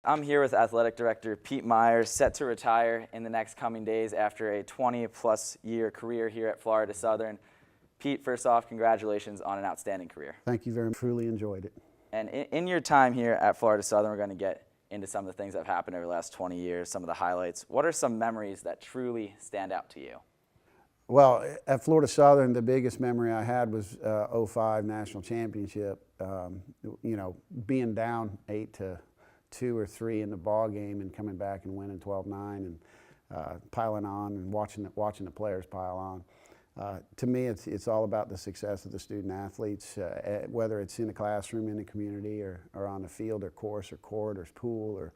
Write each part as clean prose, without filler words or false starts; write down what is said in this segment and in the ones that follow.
I'm here with Athletic Director Pete Meyer, set to retire in the next coming days after a 20-plus year career here at Florida Southern. Pete, first off, congratulations on an outstanding career. Thank you very much. Truly enjoyed it. And in your time here at Florida Southern, we're going to get into some of the things that have happened over the last 20 years, some of the highlights. What are some memories that truly stand out to you? Well, at Florida Southern, the biggest memory I had was '05 national championship. Being down 8-2 or 3 in the ball game and coming back and winning 12-9 and piling on and watching the players pile on. To me, it's all about the success of the student athletes, whether it's in the classroom, in the community, or on the field, or course, or court, or pool, or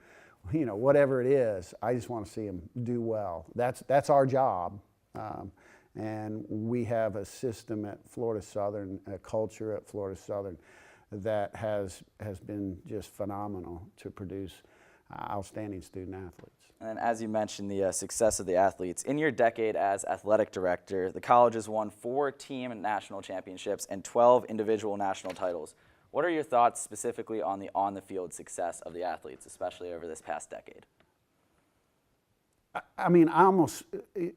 whatever it is. I just want to see them do well. That's our job. And we have a system at Florida Southern, a culture at Florida Southern that has been just phenomenal to produce outstanding student athletes. And as you mentioned, the success of the athletes. In your decade as athletic director, the college has won 4 team national championships and 12 individual national titles. What are your thoughts specifically on the on-the-field success of the athletes, especially over this past decade? I mean, I'm almost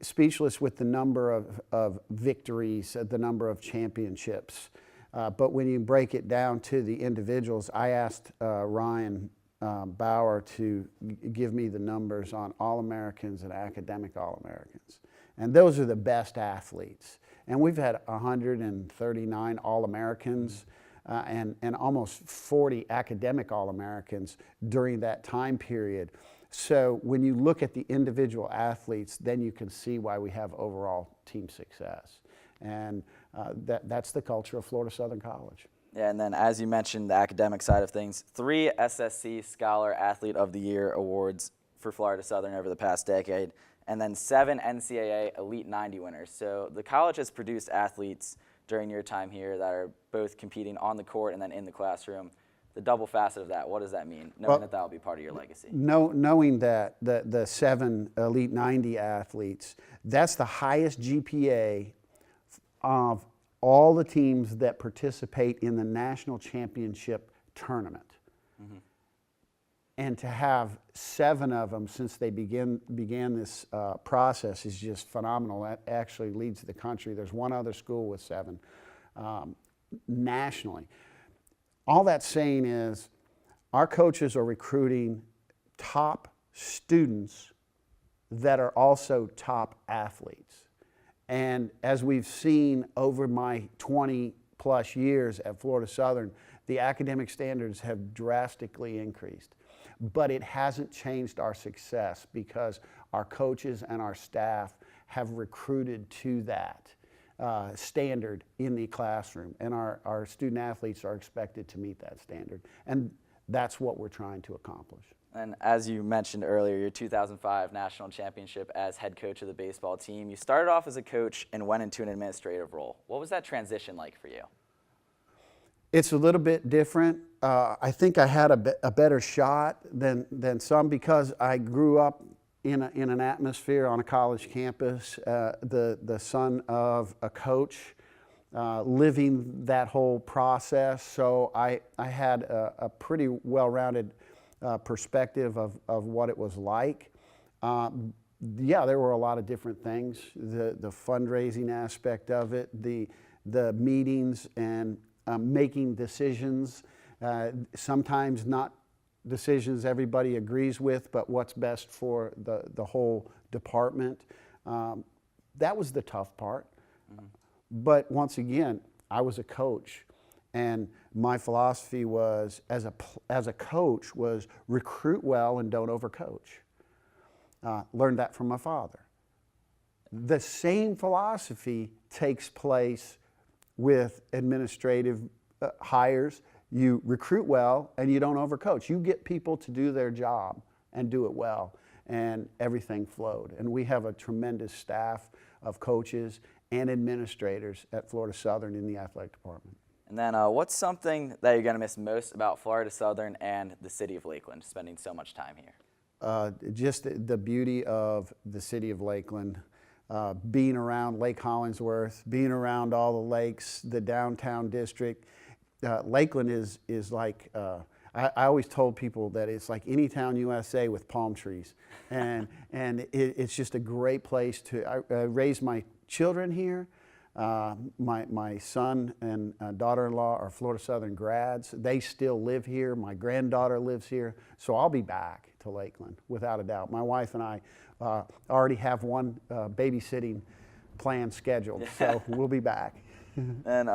speechless with the number of victories, the number of championships. But when you break it down to the individuals, I asked Ryan Bauer to give me the numbers on All-Americans and academic All-Americans. And those are the best athletes. And we've had 139 All-Americans and almost 40 academic All-Americans during that time period. So when you look at the individual athletes, then you can see why we have overall team success. And that's the culture of Florida Southern College. Yeah, and then as you mentioned, the academic side of things, 3 SSC Scholar Athlete of the Year awards for Florida Southern over the past decade, and then 7 NCAA Elite 90 winners. So the college has produced athletes during your time here that are both competing on the court and then in the classroom. The double facet of that, what does that mean, knowing that will be part of your legacy? Knowing that the 7 Elite 90 athletes, that's the highest GPA of all the teams that participate in the national championship tournament. Mm-hmm. And to have 7 of them since they began this process is just phenomenal. That actually leads the country. There's one other school with 7 nationally. All that's saying is our coaches are recruiting top students that are also top athletes. And as we've seen over my 20-plus years at Florida Southern, the academic standards have drastically increased. But it hasn't changed our success because our coaches and our staff have recruited to that standard in the classroom, and our student athletes are expected to meet that standard, and that's what we're trying to accomplish. And as you mentioned earlier, your 2005 national championship as head coach of the baseball team, you started off as a coach and went into an administrative role. What was that transition like for you? It's a little bit different. I think I had a better shot than some because I grew up in an atmosphere on a college campus, the son of a coach, living that whole process. So I had a pretty well-rounded perspective of what it was like. Yeah, there were a lot of different things. The fundraising aspect of it, the meetings and making decisions, sometimes not decisions everybody agrees with, but what's best for the whole department. That was the tough part. Mm-hmm. But once again, I was a coach, and my philosophy was, as a coach, was recruit well and don't overcoach. Learned that from my father. The same philosophy takes place with administrative hires. You recruit well and you don't overcoach. You get people to do their job and do it well, and everything flowed. And we have a tremendous staff of coaches and administrators at Florida Southern in the athletic department. And then what's something that you're going to miss most about Florida Southern and the city of Lakeland, spending so much time here? Just the beauty of the city of Lakeland, being around Lake Hollingsworth, being around all the lakes, the downtown district. Lakeland is like, I always told people that it's like any town USA with palm trees. It's just a great place to raise my children here. My son and daughter-in-law are Florida Southern grads. They still live here. My granddaughter lives here. So I'll be back to Lakeland, without a doubt. My wife and I already have one babysitting plan scheduled, so we'll be back. And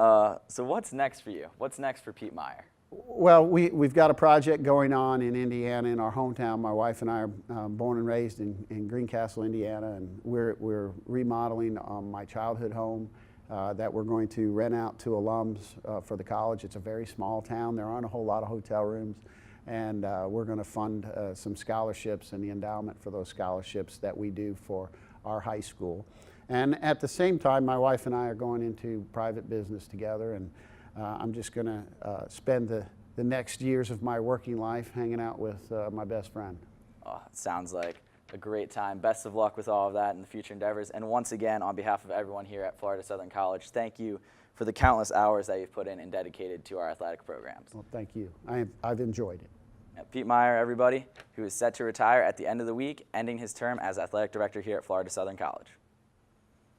so what's next for you? What's next for Pete Meyer? Well, we've got a project going on in Indiana, in our hometown. My wife and I are born and raised in Greencastle, Indiana, and we're remodeling my childhood home that we're going to rent out to alums for the college. It's a very small town. There aren't a whole lot of hotel rooms, and we're going to fund some scholarships and the endowment for those scholarships that we do for our high school. And at the same time, my wife and I are going into private business together, and I'm just going to spend the next years of my working life hanging out with my best friend. Oh, it sounds like a great time. Best of luck with all of that in the future endeavors. And once again, on behalf of everyone here at Florida Southern College, thank you for the countless hours that you've put in and dedicated to our athletic programs. Well, thank you. I've enjoyed it. Pete Meyer, everybody, who is set to retire at the end of the week, ending his term as athletic director here at Florida Southern College.